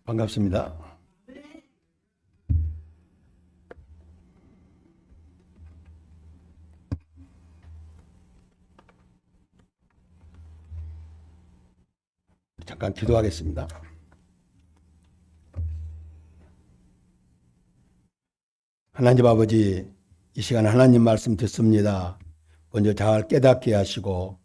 반갑습니다. 잠깐 기도하겠습니다. 하나님 아버지, 이 시간 하나님 말씀 듣습니다. 먼저 잘 깨닫게 하시고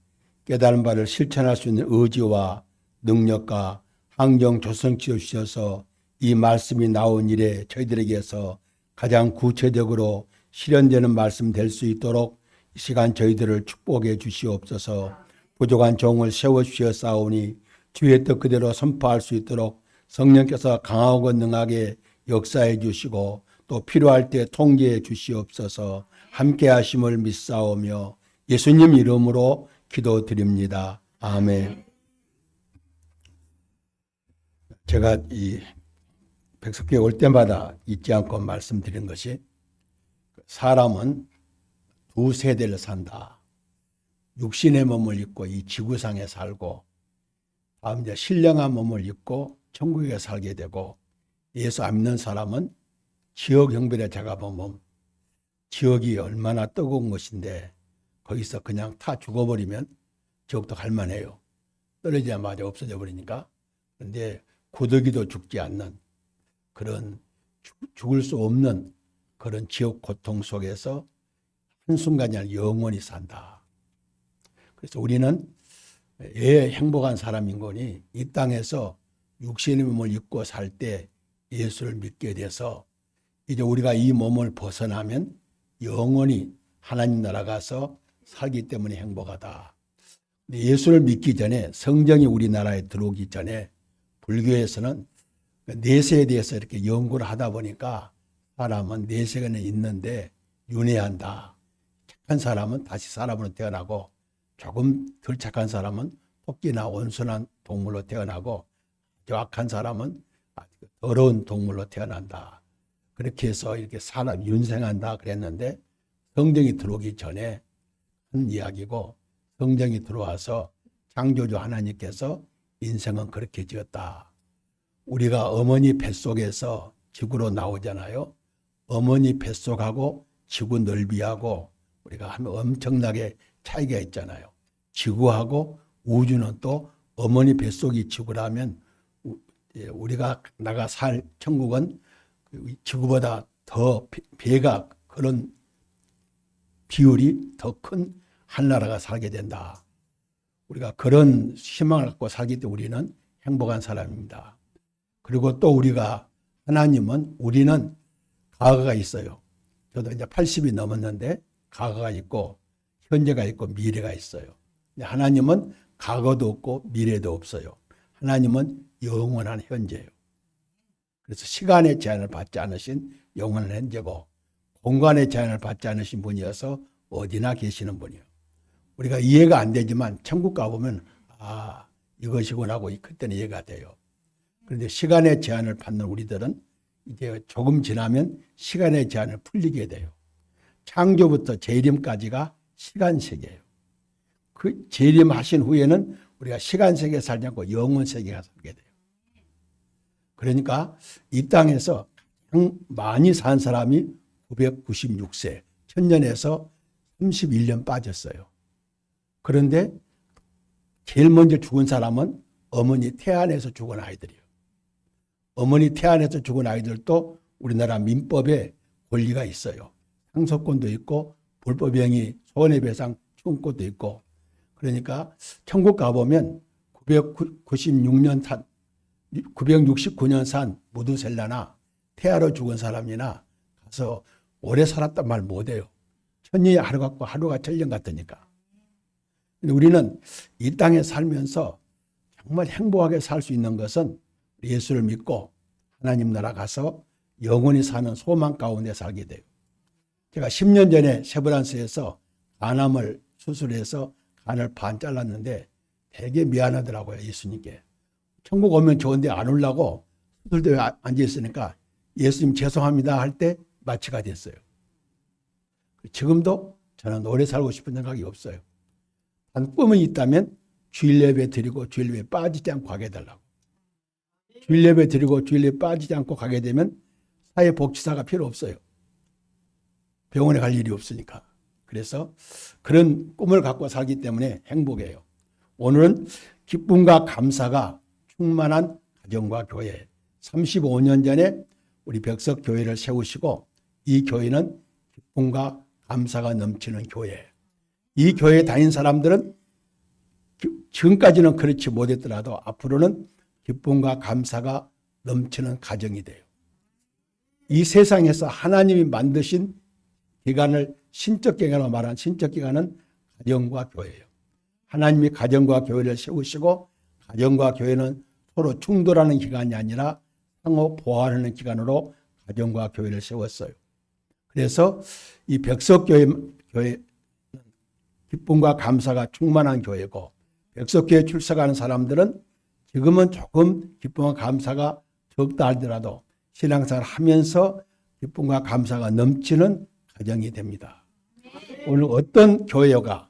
깨달은 바를 실천할 수 있는 의지와 능력과 환경 조성시켜 주셔서 이 말씀이 나온 일에 저희들에게서 가장 구체적으로 실현되는 말씀 될 수 있도록 이 시간 저희들을 축복해 주시옵소서. 부족한 종을 세워주셨사오니 주의 뜻 그대로 선포할 수 있도록 성령께서 강하고 능하게 역사해 주시고 또 필요할 때 통제해 주시옵소서. 함께 하심을 믿사오며 예수님 이름으로 기도드립니다. 아멘. 제가 이 백석교회 올 때마다 잊지 않고 말씀드린 것이 사람은 두 세대를 산다. 육신의 몸을 입고 이 지구상에 살고 다음 이제 신령한 몸을 입고 천국에 살게 되고, 예수 안 믿는 사람은 지옥 형벌에 자가본 몸, 지옥이 얼마나 뜨거운 것인데 거기서 그냥 타 죽어버리면 지옥도 갈만해요. 떨어지자마자 없어져 버리니까. 그런데 고독이도 죽지 않는 그런 죽을 수 없는 그런 지옥 고통 속에서 한순간이 아니라 영원히 산다. 그래서 우리는 왜 행복한 사람인 거니? 이 땅에서 육신의 몸을 입고 살 때 예수를 믿게 돼서 이제 우리가 이 몸을 벗어나면 영원히 하나님 나라 가서 살기 때문에 행복하다. 예수를 믿기 전에, 성경이 우리나라에 들어오기 전에 불교에서는 내세에 대해서 이렇게 연구를 하다 보니까 사람은 내세가 있는데 윤회한다. 착한 사람은 다시 사람으로 태어나고 조금 덜 착한 사람은 토끼나 온순한 동물로 태어나고 악한 사람은 더러운 동물로 태어난다. 그렇게 해서 이렇게 사람 윤생한다 그랬는데, 성경이 들어오기 전에 한 이야기고 성경이 들어와서 창조주 하나님께서 인생은 그렇게 지었다. 우리가 어머니 뱃속에서 지구로 나오잖아요. 어머니 뱃속하고 지구 넓이하고 우리가 하면 엄청나게 차이가 있잖아요. 지구하고 우주는 또 어머니 뱃속이 지구라면 우리가 나가 살 천국은 지구보다 더 배가 그런 비율이 더 큰 한나라가 살게 된다. 우리가 그런 희망을 갖고 살기 때문에 우리는 행복한 사람입니다. 그리고 또 우리가 우리는 과거가 있어요. 저도 이제 80이 넘었는데 과거가 있고 현재가 있고 미래가 있어요. 하나님은 과거도 없고 미래도 없어요. 하나님은 영원한 현재예요. 그래서 시간의 제한을 받지 않으신 영원한 현재고 공간의 제한을 받지 않으신 분이어서 어디나 계시는 분이에요. 우리가 이해가 안 되지만 천국 가보면 이것이구나 하고 그때는 이해가 돼요. 그런데 시간의 제한을 받는 우리들은 이제 조금 지나면 시간의 제한을 풀리게 돼요. 창조부터 재림까지가 시간 세계예요. 그 재림하신 후에는 우리가 시간 세계에 살지 않고 영원 세계에 살게 돼요. 그러니까 이 땅에서 가장 많이 산 사람이 996세, 천년에서 31년 빠졌어요. 그런데 제일 먼저 죽은 사람은 어머니 태안에서 죽은 아이들이에요. 어머니 태안에서 죽은 아이들도 우리나라 민법에 권리가 있어요. 상속권도 있고 불법행위 손해배상 청구권도 있고. 그러니까 천국 가보면 969년 산 무두셀라나 태아로 죽은 사람이나 가서 오래 살았단 말 못해요. 천년이 하루 같고 하루가 천년 같으니까. 근데 우리는 이 땅에 살면서 정말 행복하게 살 수 있는 것은 예수를 믿고 하나님 나라 가서 영원히 사는 소망 가운데 살게 돼요. 제가 10년 전에 세브란스에서 간암을 수술해서 간을 반 잘랐는데 되게 미안하더라고요, 예수님께. 천국 오면 좋은데 안 오려고 수술대에 앉아있으니까 예수님 죄송합니다 할 때 마취가 됐어요. 지금도 저는 오래 살고 싶은 생각이 없어요. 단 꿈이 있다면 주일 예배 드리고 주일 예배 빠지지 않고 하게 해달라고. 주일 예배 드리고 주일 예배 빠지지 않고 가게 되면 사회복지사가 필요 없어요. 병원에 갈 일이 없으니까. 그래서 그런 꿈을 갖고 살기 때문에 행복해요. 오늘은 기쁨과 감사가 충만한 가정과 교회. 35년 전에 우리 벽석교회를 세우시고 이 교회는 기쁨과 감사가 넘치는 교회. 이 교회에 다닌 사람들은 지금까지는 그렇지 못했더라도 앞으로는 기쁨과 감사가 넘치는 가정이 돼요. 이 세상에서 하나님이 만드신 기관을 신적 기관으로 말한 신적 기관은 가정과 교회예요. 하나님이 가정과 교회를 세우시고 가정과 교회는 서로 충돌하는 기관이 아니라 상호 보완하는 기관으로 가정과 교회를 세웠어요. 그래서 이 벽석교회는 기쁨과 감사가 충만한 교회고 벽석교회 출석하는 사람들은 지금은 조금 기쁨과 감사가 적다 하더라도 신앙생활을 하면서 기쁨과 감사가 넘치는 가정이 됩니다. 오늘 어떤 교회가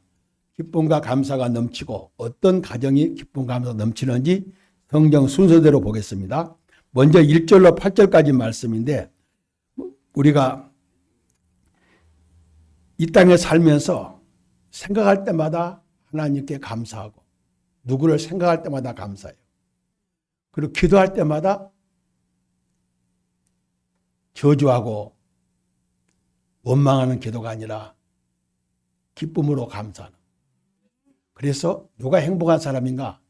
기쁨과 감사가 넘치고 어떤 가정이 기쁨과 감사가 넘치는지 성경 순서대로 보겠습니다. 먼저 1절로 8절까지 말씀인데 우리가 이 땅에 살면서 생각할 때마다 하나님께 감사하고 누구를 생각할 때마다 감사해요. 그리고 기도할 때마다 저주하고 원망하는 기도가 아니라 기쁨으로 감사하는. 그래서 누가 행복한 사람인가?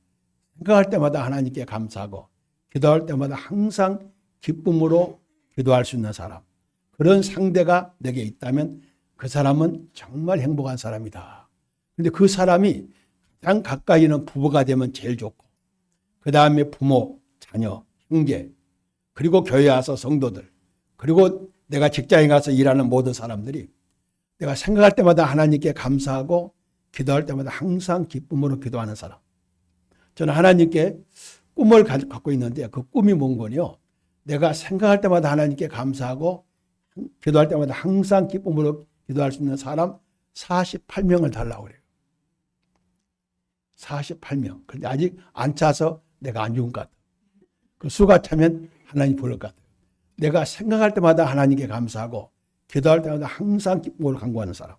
생각할 때마다 하나님께 감사하고 기도할 때마다 항상 기쁨으로 기도할 수 있는 사람. 그런 상대가 내게 있다면 그 사람은 정말 행복한 사람이다. 그런데 그 사람이 가장 가까이 있는 부부가 되면 제일 좋고 그 다음에 부모, 자녀, 형제 그리고 교회 와서 성도들 그리고 내가 직장에 가서 일하는 모든 사람들이 내가 생각할 때마다 하나님께 감사하고 기도할 때마다 항상 기쁨으로 기도하는 사람. 저는 하나님께 꿈을 갖고 있는데 그 꿈이 뭔 거요? 내가 생각할 때마다 하나님께 감사하고 기도할 때마다 항상 기쁨으로 기도할 수 있는 사람 48명을 달라고 그래요. 48명. 그런데 아직 안 차서 내가 안 죽은 것 같아요. 그 수가 차면 하나님 부를 것 같아요. 내가 생각할 때마다 하나님께 감사하고 기도할 때마다 항상 기쁨으로 간구하는 사람.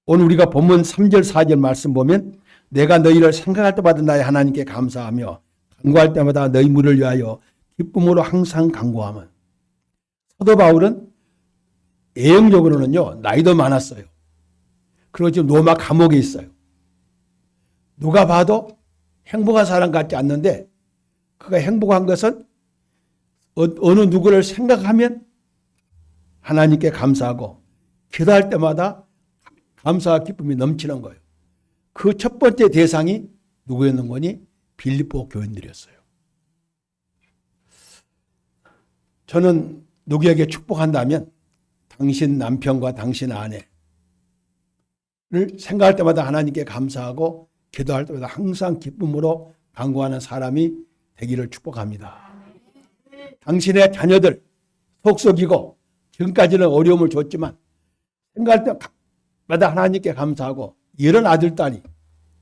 오늘 우리가 본문 3절 4절 말씀 보면 내가 너희를 생각할 때마다 나의 하나님께 감사하며 간구할 때마다 너희 물을 위하여 기쁨으로 항상 간구하면. 사도 바울은 예형적으로는요 나이도 많았어요. 그리고 지금 로마 감옥에 있어요. 누가 봐도 행복한 사람 같지 않는데 그가 행복한 것은 어느 누구를 생각하면 하나님께 감사하고 기도할 때마다 감사와 기쁨이 넘치는 거예요. 그 첫 번째 대상이 누구였는 거니? 빌립보 교인들이었어요. 저는 누구에게 축복한다면 당신 남편과 당신 아내를 생각할 때마다 하나님께 감사하고 기도할 때마다 항상 기쁨으로 간구하는 사람이 되기를 축복합니다. 당신의 자녀들 속 썩이고 지금까지는 어려움을 줬지만 생각할 때마다 하나님께 감사하고 이런 아들, 딸이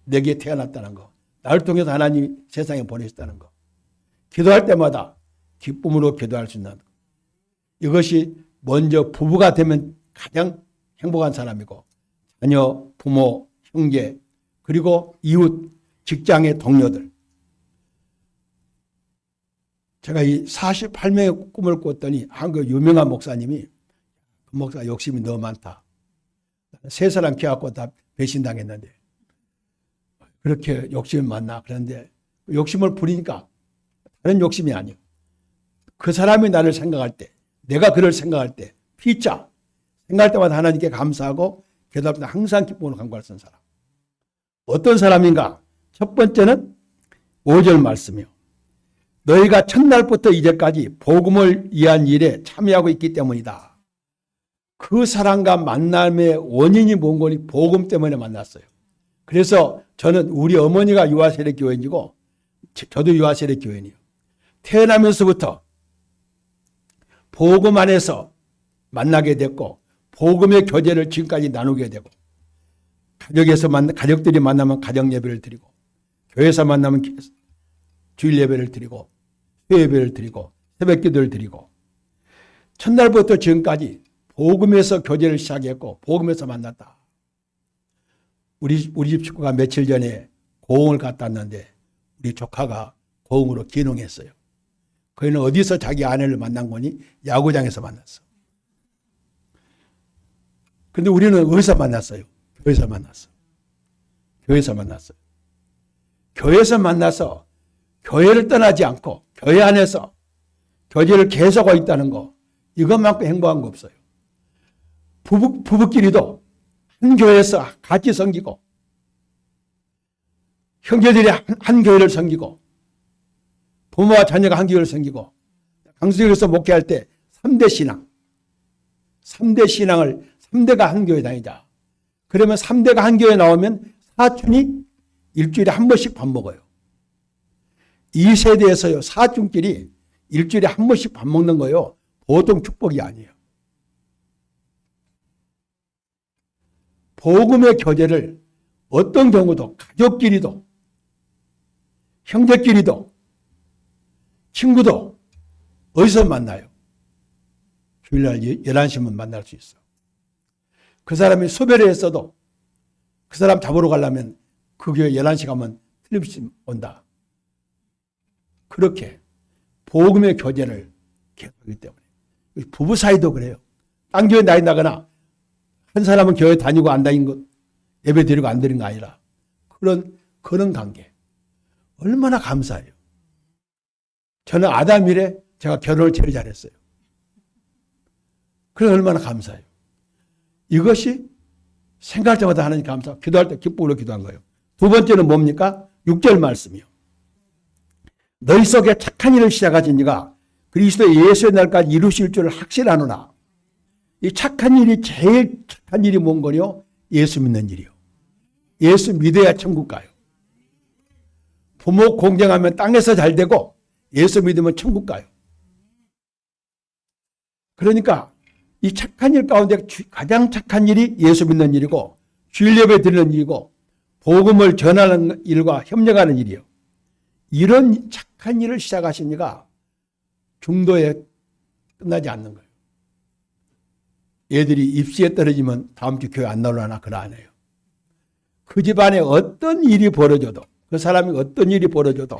내게 태어났다는 거, 나를 통해서 하나님이 세상에 보내셨다는 거, 기도할 때마다 기쁨으로 기도할 수 있는 것. 이것이 먼저 부부가 되면 가장 행복한 사람이고 자녀, 부모, 형제 그리고 이웃, 직장의 동료들. 제가 이 48명의 꿈을 꿨더니 한국 유명한 목사님이 그 목사가 욕심이 너무 많다. 세 사람 키워갖고 다 배신당했는데 그렇게 욕심이 많나. 그런데 욕심을 부리니까 다른 욕심이 아니에요. 그 사람이 나를 생각할 때 내가 그를 생각할 때 피자 생각할 때마다 하나님께 감사하고 기도할 때 항상 기쁨으로 간구할 수 있는 사람. 어떤 사람인가? 첫 번째는 5절 말씀이요. 너희가 첫날부터 이제까지 복음을 위한 일에 참여하고 있기 때문이다. 그 사람과 만남의 원인이 뭔 거니? 복음 때문에 만났어요. 그래서 저는 우리 어머니가 유아세례 교인이고 저도 유아세례 교인이에요. 태어나면서부터 복음 안에서 만나게 됐고 복음의 교제를 지금까지 나누게 되고 가족들이 만나면 가정 예배를 드리고 교회에서 만나면 주일 예배를 드리고 수요예배를 드리고 새벽기도를 드리고 첫날부터 지금까지 복음에서 교제를 시작했고 복음에서 만났다. 우리 집 식구가 며칠 전에 고흥을 갔다 왔는데 우리 조카가 고흥으로 귀농했어요. 그는 어디서 자기 아내를 만난 거니? 야구장에서 만났어. 근데 우리는 어디서 만났어요? 교회에서 만났어. 교회에서 만났어요. 교회에서 만나서 교회를 떠나지 않고 교회 안에서 교제를 계속하고 있다는 거, 이것만큼 행복한 거 없어요. 부부끼리도 한 교회에서 같이 섬기고 형제들이 한 교회를 섬기고 부모와 자녀가 한 교회를 섬기고 강수교에서 목회할 때 3대 신앙, 3대 신앙을 3대가 한 교회 다니자. 그러면 3대가 한 교회 나오면 사촌이 일주일에 한 번씩 밥 먹어요. 이 세대에서요, 사촌끼리 일주일에 한 번씩 밥 먹는 거요, 보통 축복이 아니에요. 복음의 교제를 어떤 경우도 가족끼리도 형제끼리도 친구도 어디서 만나요? 주일날 11시면 만날 수 있어. 그 사람이 소별에 했어도 그 사람 잡으러 가려면 그 교회 11시 가면 틀림없이 온다. 그렇게 복음의 교제를 계속하기 때문에. 부부 사이도 그래요. 딴 교회 다닌다거나 한 사람은 교회 다니고 안 다닌 것, 예배 드리고 안 드린 거 아니라 그런 관계. 얼마나 감사해요. 저는 아담이래 제가 결혼을 제일 잘했어요. 그래 얼마나 감사해요. 이것이 생각할 때마다 하나님 감사, 기도할 때 기쁨으로 기도한 거예요. 두 번째는 뭡니까? 6절 말씀이요. 너희 속에 착한 일을 시작하신 이가 그리스도 예수의 날까지 이루실 줄을 확실하노라. 이 착한 일이 제일 착한 일이 뭔 거요? 예수 믿는 일이요. 예수 믿어야 천국 가요. 부모 공경하면 땅에서 잘 되고 예수 믿으면 천국 가요. 그러니까 이 착한 일 가운데 가장 착한 일이 예수 믿는 일이고 주일 예배 드리는 일이고 복음을 전하는 일과 협력하는 일이요. 이런 착한 일을 시작하신 이가 중도에 끝나지 않는 거예요. 애들이 입시에 떨어지면 다음 주 교회 안 나오려나 그러 안 해요. 그 집안에 어떤 일이 벌어져도 그 사람이 어떤 일이 벌어져도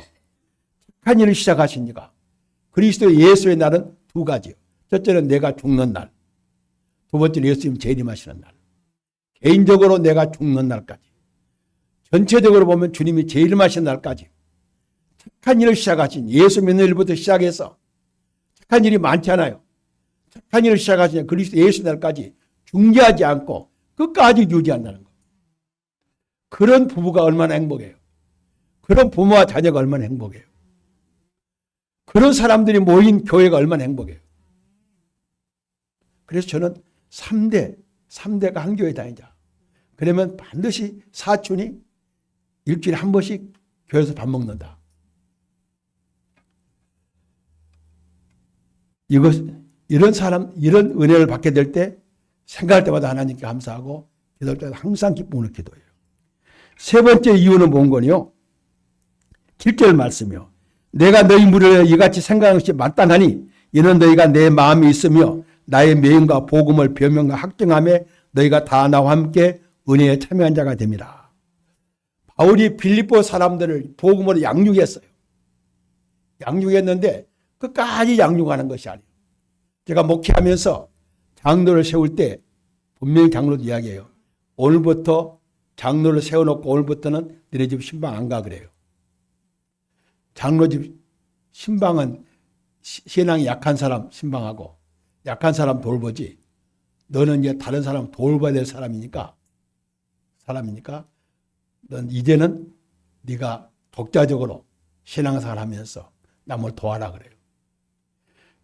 착한 일을 시작하신 이가 그리스도 예수의 날은 두 가지요. 첫째는 내가 죽는 날. 두 번째는 예수님 재림하시는 날. 개인적으로 내가 죽는 날까지. 전체적으로 보면 주님이 재림하시는 날까지. 착한 일을 시작하신 예수 믿는 일부터 시작해서 착한 일이 많지 않아요. 착한 일을 시작하신 그리스도 예수 날까지 중지하지 않고 끝까지 유지한다는 거. 그런 부부가 얼마나 행복해요. 그런 부모와 자녀가 얼마나 행복해요. 그런 사람들이 모인 교회가 얼마나 행복해요. 그래서 저는 3대가 한 교회 다니자. 그러면 반드시 사촌이 일주일에 한 번씩 교회에서 밥 먹는다. 이런 은혜를 받게 될 때 생각할 때마다 하나님께 감사하고 기도할 때 항상 기쁨으로 기도해요. 세 번째 이유는 뭔 거니요? 7절 말씀이요. 내가 너희 무리를 이같이 생각하는 것이 마땅하니 이는 너희가 내 마음이 있으며 나의 명과 복음을 변명과 확증함에 너희가 다 나와 함께 은혜에 참여한 자가 됩니다. 바울이 빌립보 사람들을 복음으로 양육했어요. 양육했는데 끝까지 양육하는 것이 아니에요. 제가 목회하면서 장로를 세울 때 분명히 장로도 이야기해요. 오늘부터 장로를 세워놓고 오늘부터는 너네 집 신방 안 가 그래요. 장로 집 신방은 신앙이 약한 사람 신방하고 약한 사람 돌보지. 너는 이제 다른 사람 돌봐야 될 사람이니까 넌 이제는 네가 독자적으로 신앙생활 하면서 남을 도와라 그래요.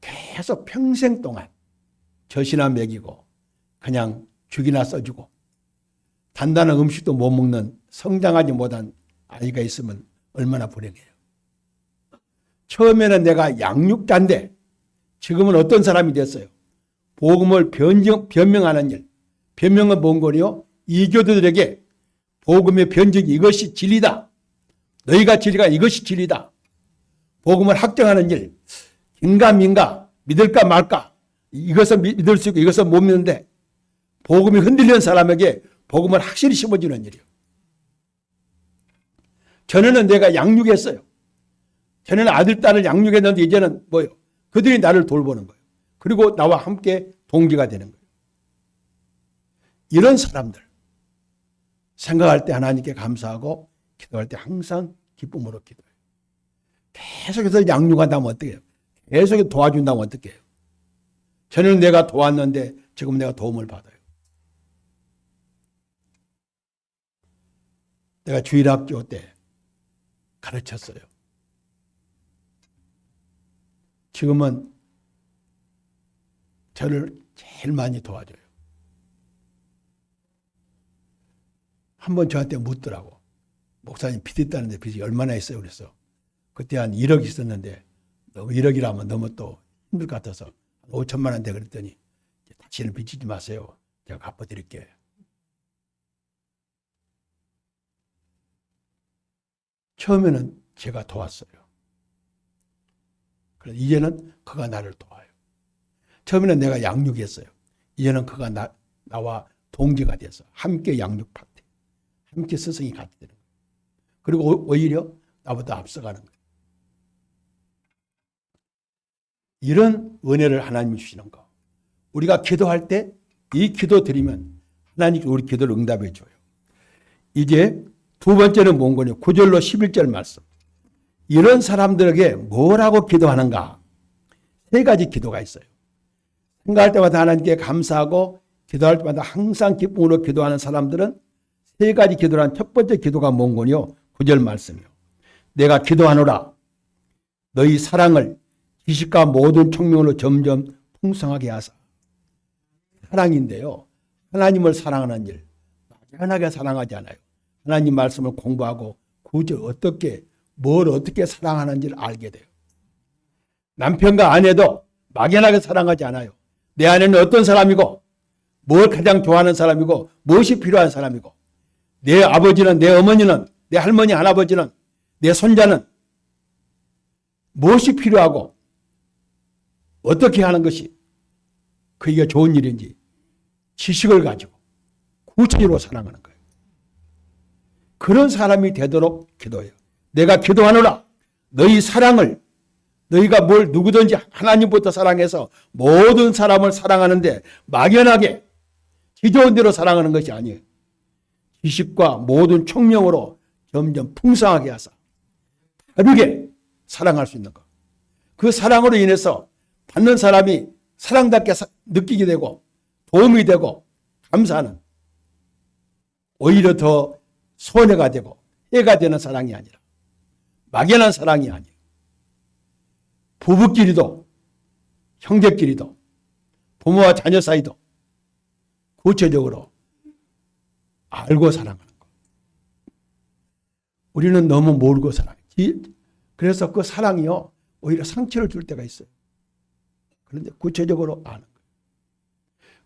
계속 평생 동안 젖이나 먹이고 그냥 죽이나 써주고 단단한 음식도 못 먹는 성장하지 못한 아이가 있으면 얼마나 불행해요. 처음에는 내가 양육자인데 지금은 어떤 사람이 됐어요. 복음을 변명하는 일. 변명은 뭔 거요? 이교도들에게 복음의 변증이 이것이 진리다. 너희가 진리가 이것이 진리다. 복음을 확정하는 일, 긴가민가, 믿을까 말까, 이것은 믿을 수 있고 이것은 못 믿는데 복음이 흔들리는 사람에게 복음을 확실히 심어주는 일이에요. 전에는 내가 양육했어요. 전에는 아들, 딸을 양육했는데 이제는 뭐예요? 그들이 나를 돌보는 거예요. 그리고 나와 함께 동기가 되는 거예요. 이런 사람들 생각할 때 하나님께 감사하고 기도할 때 항상 기쁨으로 기도해요. 계속해서 양육한다면 어떻게 해요? 계속해서 도와준다면 어떻게 해요? 전에는 내가 도왔는데 지금 내가 도움을 받아요. 내가 주일학교 때 가르쳤어요. 지금은 저를 제일 많이 도와줘요. 한번 저한테 묻더라고. 목사님 빚 있다는데 빚이 얼마나 있어요? 그래서 그때 한 1억 있었는데 너무 1억이라면 너무 또 힘들 것 같아서 5천만 원 돼 그랬더니 다시는 빚지지 마세요. 제가 갚아드릴게요. 처음에는 제가 도왔어요. 그래서 이제는 그가 나를 도와요. 처음에는 내가 양육했어요. 이제는 그가 나와 동기가 돼서 함께 양육 파트, 함께 스승이 같이 되는 거예요. 그리고 오히려 나보다 앞서가는 거예요. 이런 은혜를 하나님이 주시는 거. 우리가 기도할 때 이 기도 드리면 하나님이 우리 기도를 응답해 줘요. 이제 두 번째는 뭔가요? 9절로 11절 말씀. 이런 사람들에게 뭐라고 기도하는가? 세 가지 기도가 있어요. 생각할 때마다 하나님께 감사하고 기도할 때마다 항상 기쁨으로 기도하는 사람들은 세 가지 기도란 첫 번째 기도가 뭔가요? 9절 말씀이요. 내가 기도하노라. 너희 사랑을 지식과 모든 총명으로 점점 풍성하게 하사. 사랑인데요. 하나님을 사랑하는 일. 막연하게 사랑하지 않아요. 하나님 말씀을 공부하고 구절 어떻게 뭘 어떻게 사랑하는지를 알게 돼요. 남편과 아내도 막연하게 사랑하지 않아요. 내 아내는 어떤 사람이고 뭘 가장 좋아하는 사람이고 무엇이 필요한 사람이고 내 아버지는 내 어머니는 내 할머니 할아버지는 내 손자는 무엇이 필요하고 어떻게 하는 것이 그게 좋은 일인지 지식을 가지고 구체적으로 사랑하는 거예요. 그런 사람이 되도록 기도해요. 내가 기도하노라. 너희 사랑을 너희가 뭘 누구든지 하나님부터 사랑해서 모든 사람을 사랑하는데 막연하게 지좋은 대로 사랑하는 것이 아니에요. 지식과 모든 총명으로 점점 풍성하게 하사 다르게 사랑할 수 있는 것. 그 사랑으로 인해서 받는 사람이 사랑답게 느끼게 되고 도움이 되고 감사하는 오히려 더 손해가 되고 해가 되는 사랑이 아니라 막연한 사랑이 아니에요. 부부끼리도 형제끼리도 부모와 자녀 사이도 구체적으로 알고 사랑하는 것. 우리는 너무 모르고 사랑해요. 그래서 그 사랑이요 오히려 상처를 줄 때가 있어요. 그런데 구체적으로 아는 거예요.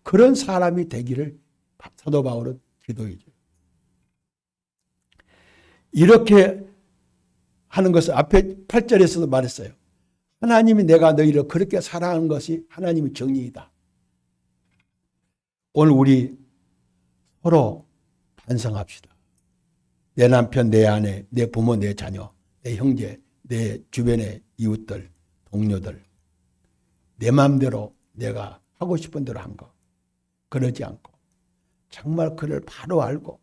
그런 사람이 되기를 사도 바울은 기도해 줘요. 이렇게 하는 것을 앞에 8절에서도 말했어요. 하나님이 내가 너희를 그렇게 사랑하는 것이 하나님의 정의이다. 오늘 우리 서로 반성합시다. 내 남편, 내 아내, 내 부모, 내 자녀, 내 형제, 내 주변의 이웃들, 동료들 내 마음대로 내가 하고 싶은 대로 한 거 그러지 않고 정말 그를 바로 알고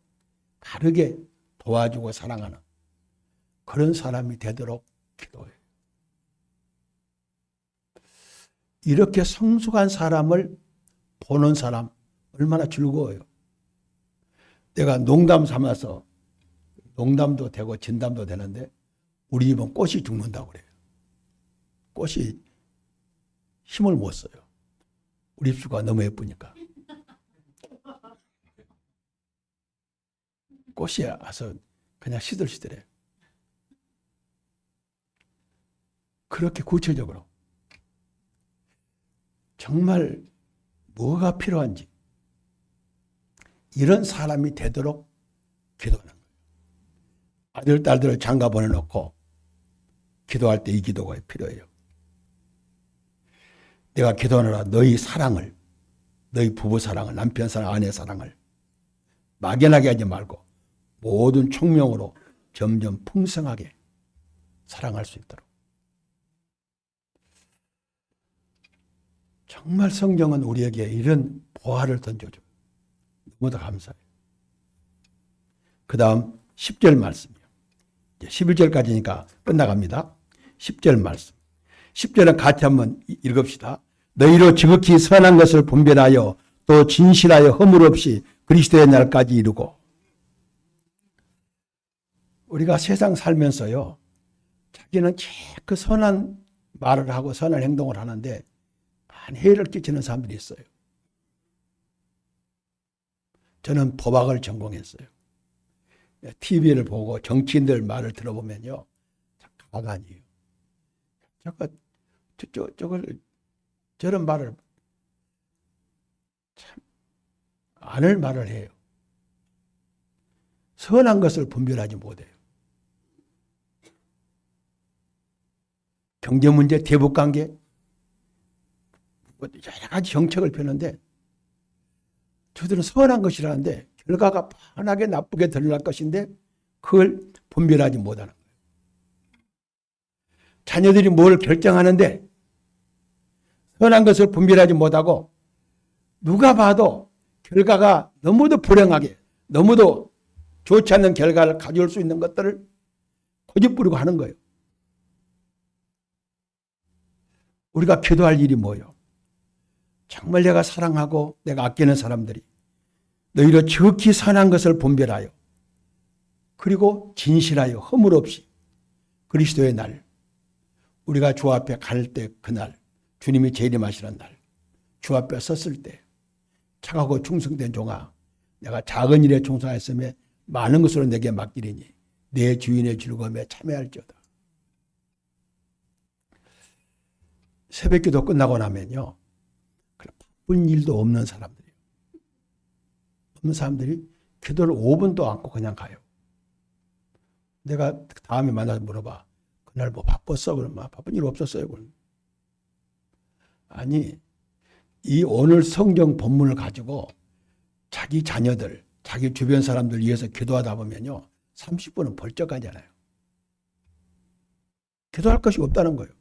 바르게 도와주고 사랑하는 그런 사람이 되도록 기도해요. 이렇게 성숙한 사람을 보는 사람 얼마나 즐거워요. 내가 농담 삼아서 농담도 되고 진담도 되는데 우리 집은 꽃이 죽는다고 그래요. 꽃이 힘을 못 써요. 우리 입수가 너무 예쁘니까. 꽃이 와서 그냥 시들시들해. 그렇게 구체적으로 정말 뭐가 필요한지 이런 사람이 되도록 기도하는 거예요. 아들, 딸들을 장가 보내놓고 기도할 때 이 기도가 필요해요. 내가 기도하느라 너희 사랑을, 너희 부부 사랑을, 남편 사랑, 아내 사랑을 막연하게 하지 말고 모든 총명으로 점점 풍성하게 사랑할 수 있도록. 정말 성경은 우리에게 이런 보화를 던져줘요. 너무도 감사해요. 그 다음 10절 말씀이요. 이제 11절까지니까 끝나갑니다. 10절 말씀. 10절은 같이 한번 읽읍시다. 너희로 지극히 선한 것을 분별하여 또 진실하여 허물 없이 그리스도의 날까지 이루고. 우리가 세상 살면서요, 자기는 그 선한 말을 하고 선한 행동을 하는데 많은 해를 끼치는 사람들이 있어요. 저는 법학을 전공했어요. TV를 보고 정치인들 말을 들어보면요, 가관이에요. 저런 말을 참 안을 말을 해요. 선한 것을 분별하지 못해요. 경제 문제, 대북 관계, 여러 가지 정책을 펴는데 저들은 선한 것이라는데 결과가 뻔하게 나쁘게 드러날 것인데 그걸 분별하지 못하는 거예요. 자녀들이 뭘 결정하는데 선한 것을 분별하지 못하고 누가 봐도 결과가 너무도 불행하게, 너무도 좋지 않는 결과를 가져올 수 있는 것들을 고집부리고 하는 거예요. 우리가 기도할 일이 뭐예요? 정말 내가 사랑하고 내가 아끼는 사람들이 너희로 지극히 선한 것을 분별하여 그리고 진실하여 허물 없이 그리스도의 날, 우리가 주 앞에 갈 때 그날, 주님이 재림하시는 날, 주 앞에 섰을 때 착하고 충성된 종아, 내가 작은 일에 충성하였으며 많은 것으로 내게 맡기리니 내 주인의 즐거움에 참여할지어다. 새벽기도 끝나고 나면요, 바쁜 일도 없는 사람들이 기도를 5분도 않고 그냥 가요. 내가 다음에 만나서 물어봐. 그날 뭐 바빴어? 그러면 바쁜 일 없었어요. 그러면. 아니, 이 오늘 성경 본문을 가지고 자기 자녀들, 자기 주변 사람들 위해서 기도하다 보면요, 30분은 벌쩍 가잖아요. 기도할 것이 없다는 거예요.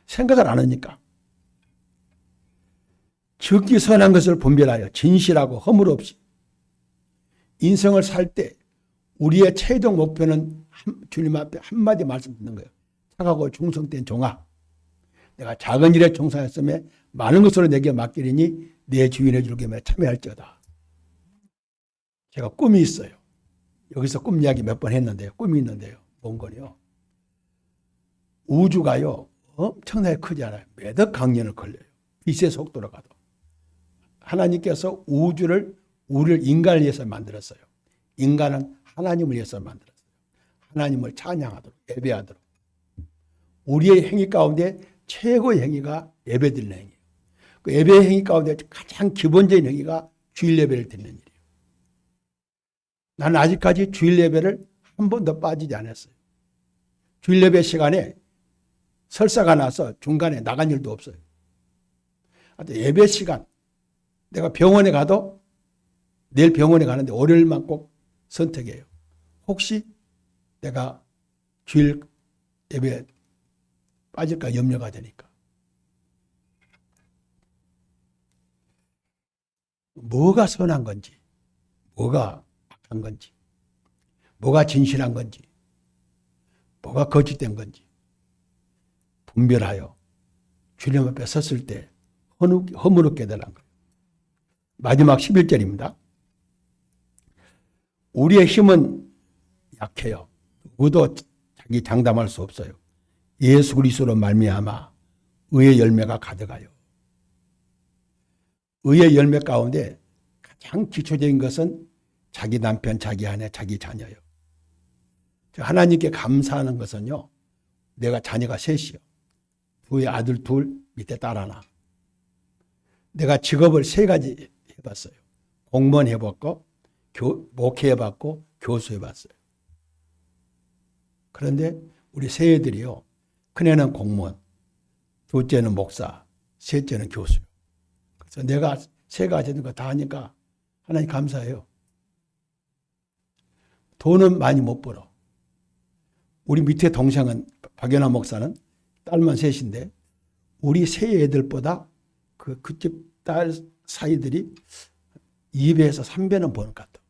생각을 안 하니까. 지극히 선한 것을 분별하여 진실하고 허물 없이 인생을 살 때 우리의 최종 목표는 주님 앞에 한마디 말씀 듣는 거예요. 착하고 충성된 종아, 내가 작은 일에 종사했으며 많은 것으로 내게 맡기리니 내 주인의 즐거움에 참여할지어다. 제가 꿈이 있어요. 여기서 꿈 이야기 몇 번 했는데요. 꿈이 있는데요. 뭔 거요? 우주가요, 엄청나게 크지 않아요. 몇억 강년을 걸려요. 빛의 속도로 가도. 하나님께서 우리를 인간을 위해서 만들었어요. 인간은 하나님을 위해서 만들었어요. 하나님을 찬양하도록, 예배하도록. 우리의 행위 가운데 최고의 행위가 예배드리는 행위예요. 그 예배의 행위 가운데 가장 기본적인 행위가 주일 예배를 드리는 일이에요. 나는 아직까지 주일 예배를 한 번도 빠지지 않았어요. 주일 예배 시간에 설사가 나서 중간에 나간 일도 없어요. 예배 시간, 내가 병원에 가도 내일 병원에 가는데 월요일만 꼭 선택해요. 혹시 내가 주일 예배 빠질까 염려가 되니까. 뭐가 선한 건지, 뭐가 악한 건지, 뭐가 진실한 건지, 뭐가 거짓된 건지 분별하여 주님 앞에 섰을 때 허물을 깨달은 거예요. 마지막 11절입니다. 우리의 힘은 약해요. 누구도 자기 장담할 수 없어요. 예수 그리스도로 말미암아 의의 열매가 가득하여. 의의 열매 가운데 가장 기초적인 것은 자기 남편, 자기 아내, 자기 자녀예요. 하나님께 감사하는 것은요, 내가 자녀가 셋이요. 두 아들 둘, 밑에 딸 하나. 내가 직업을 3가지 해봤어요. 공무원 해봤고, 목회해봤고, 교수해봤어요. 그런데 우리 세 애들이요. 큰애는 공무원, 둘째는 목사, 셋째는 교수요. 그래서 내가 세 가지 있는 거 다 하니까 하나님 감사해요. 돈은 많이 못 벌어. 우리 밑에 동생은 박연아 목사는 딸만 셋인데 우리 세 애들보다 그 집 딸 사이들이 2배에서 3배는 버는 것 같아.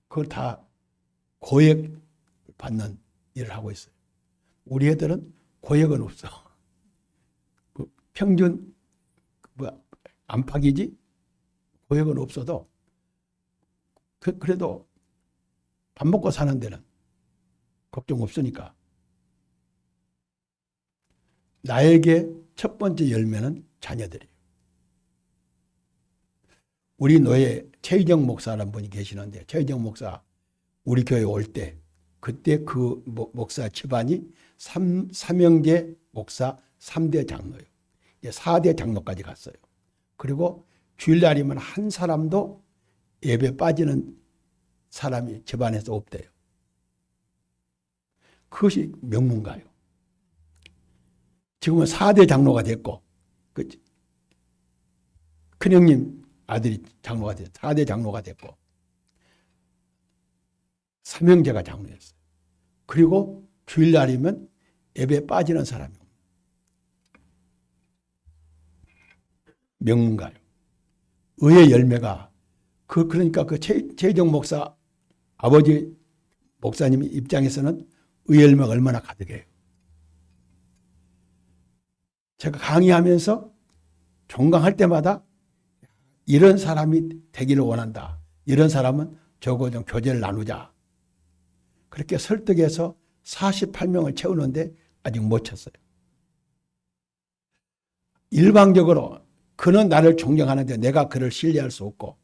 그걸 다 고액 받는 일을 하고 있어요. 우리 애들은 고액은 없어. 평균 안팎이지 고액은 없어도 그래도 밥 먹고 사는 데는 걱정 없으니까. 나에게 첫 번째 열매는 자녀들이에요. 우리 노예 최희정 목사라는 분이 계시는데 최희정 목사 우리 교회 올 때 그때 그 목사 집안이 삼형제 목사 3대 장로예요. 이제 4대 장로까지 갔어요. 그리고 주일날이면 한 사람도 예배 빠지는 사람이 집안에서 없대요. 그것이 명문가요. 지금은 4대 장로가 됐고 큰형님 아들이 장로가 됐어요. 4대 장로가 됐고 삼형제가 장로였어요. 그리고 주일날이면 예배 빠지는 사람이 명문가요. 의의 열매가 그러니까 최희정 목사 아버지 목사님 입장에서는 의의 열매가 얼마나 가득해요. 제가 강의하면서 종강할 때마다 이런 사람이 되기를 원한다. 이런 사람은 저거 좀 교제를 나누자. 그렇게 설득해서 48명을 채우는데 아직 못 쳤어요. 일방적으로 그는 나를 존경하는데 내가 그를 신뢰할 수 없고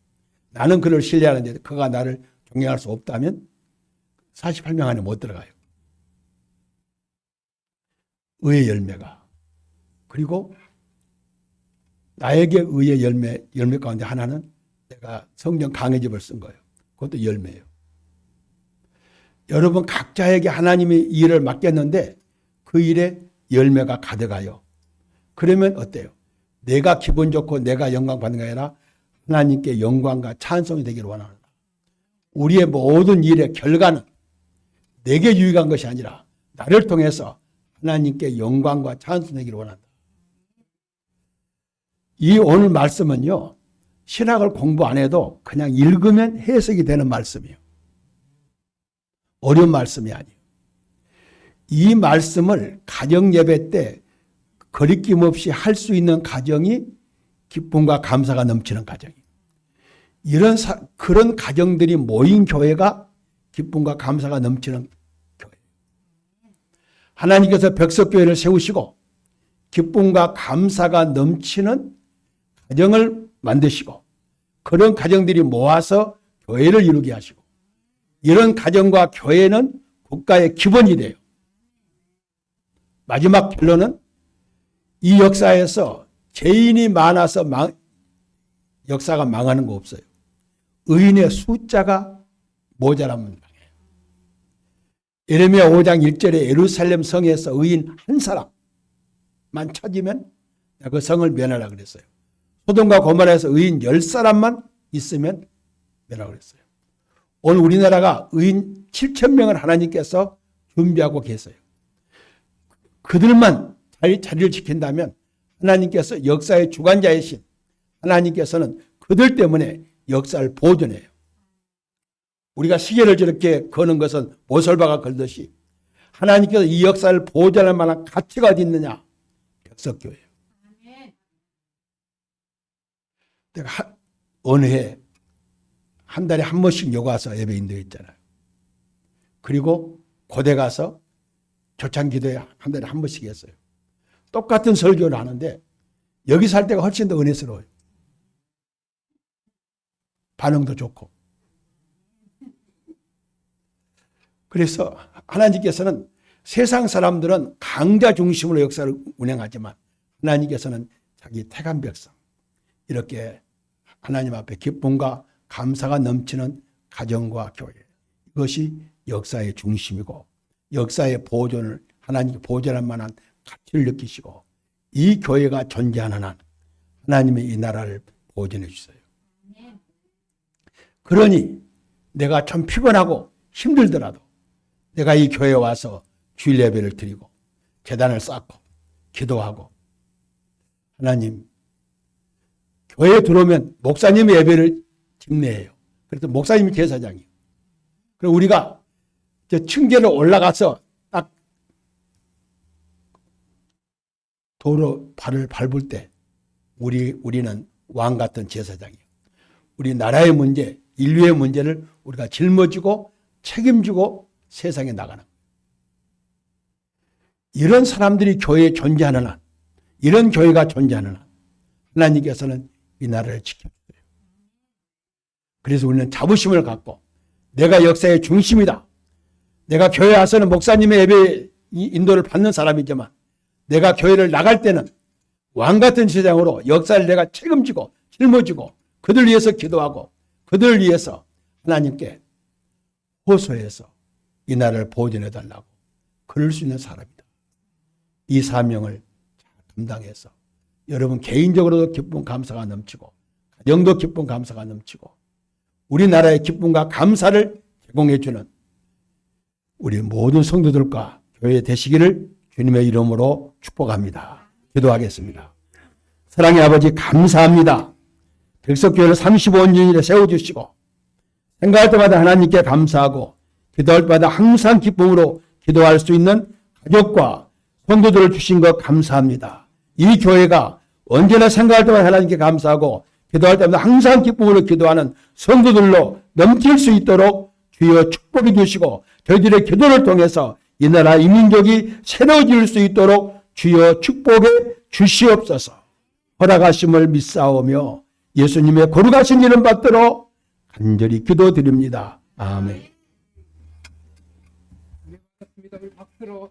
나는 그를 신뢰하는데 그가 나를 존경할 수 없다면 48명 안에 못 들어가요. 의의 열매가. 그리고 나에게 의의 열매 가운데 하나는 내가 성경 강해집을 쓴 거예요. 그것도 열매예요. 여러분 각자에게 하나님이 일을 맡겼는데 그 일에 열매가 가득하여. 그러면 어때요? 내가 기분 좋고 내가 영광 받는 게 아니라 하나님께 영광과 찬송이 되기를 원합니다. 우리의 모든 일의 결과는 내게 유익한 것이 아니라 나를 통해서 하나님께 영광과 찬송이 되기를 원한다. 이 오늘 말씀은요. 신학을 공부 안 해도 그냥 읽으면 해석이 되는 말씀이에요. 어려운 말씀이 아니에요. 이 말씀을 가정 예배 때 거리낌 없이 할 수 있는 가정이 기쁨과 감사가 넘치는 가정이에요. 그런 가정들이 모인 교회가 기쁨과 감사가 넘치는 교회예요. 하나님께서 백석교회를 세우시고 기쁨과 감사가 넘치는 가정을 만드시고 그런 가정들이 모아서 교회를 이루게 하시고 이런 가정과 교회는 국가의 기본이 돼요. 마지막 결론은 이 역사에서 죄인이 많아서 역사가 망하는 거 없어요. 의인의 숫자가 모자라면 망해요. 예레미야 5장 1절에 예루살렘 성에서 의인 한 사람만 찾으면 그 성을 멸하라 그랬어요. 소돔과 고모라에서 의인 10사람만 있으면 멸하라 그랬어요. 오늘 우리나라가 의인 7,000명을 하나님께서 준비하고 계세요. 그들만 자리를 지킨다면 하나님께서 역사의 주관자이신 하나님께서는 그들 때문에 역사를 보존해요. 우리가 시계를 저렇게 거는 것은 모설바가 걸듯이 하나님께서 이 역사를 보존할 만한 가치가 어디 있느냐? 백석교회예요. 내가 어느 해 한 달에 한 번씩 여기 와서 예배 인도했잖아요. 그리고 고대 가서 초창기도에 한 달에 한 번씩 했어요. 똑같은 설교를 하는데 여기 살 때가 훨씬 더 은혜스러워요. 반응도 좋고. 그래서 하나님께서는 세상 사람들은 강자 중심으로 역사를 운행하지만 하나님께서는 자기 택한 백성 이렇게 하나님 앞에 기쁨과 감사가 넘치는 가정과 교회 이것이 역사의 중심이고 역사의 보존을 하나님께 보존할 만한 가치를 느끼시고 이 교회가 존재하는 한 하나님의 이 나라를 보존해 주세요. 그러니 내가 좀 피곤하고 힘들더라도 내가 이 교회에 와서 주일 예배를 드리고 제단을 쌓고 기도하고 하나님 교회에 들어오면 목사님의 예배를 집례해요. 그래서 목사님이 제사장이에요. 그리고 우리가 저 층계로 올라가서 딱 도로 발을 밟을 때 우리는 왕 같은 제사장이에요. 우리 나라의 문제, 인류의 문제를 우리가 짊어지고 책임지고 세상에 나가는 거예요. 이런 사람들이 교회에 존재하는 한, 이런 교회가 존재하는 한 하나님께서는 이 나라를 지켜주세요. 그래서 우리는 자부심을 갖고 내가 역사의 중심이다. 내가 교회 와서는 목사님의 예배 인도를 받는 사람이지만 내가 교회를 나갈 때는 왕같은 제사장으로 역사를 내가 책임지고 짊어지고 그들 위해서 기도하고 그들을 위해서 하나님께 호소해서 이 나라를 보존해달라고 그럴 수 있는 사람이다. 이 사명을 잘 감당해서 여러분 개인적으로도 기쁨 감사가 넘치고 가정도 기쁨 감사가 넘치고 우리나라의 기쁨과 감사를 제공해 주는 우리 모든 성도들과 교회 되시기를 주님의 이름으로 축복합니다. 기도하겠습니다. 사랑의 아버지 감사합니다. 백석교회를 35년이나 세워주시고 생각할 때마다 하나님께 감사하고 기도할 때마다 항상 기쁨으로 기도할 수 있는 가족과 성도들을 주신 것 감사합니다. 이 교회가 언제나 생각할 때마다 하나님께 감사하고 기도할 때마다 항상 기쁨으로 기도하는 성도들로 넘칠 수 있도록 주여 축복해 주시고 저희들의 기도를 통해서 이 나라 이 민족이 새로워질 수 있도록 주여 축복해 주시옵소서. 허락하심을 믿사오며 예수님의 거룩하신 이름 받들어 간절히 기도드립니다. 아멘. 박수로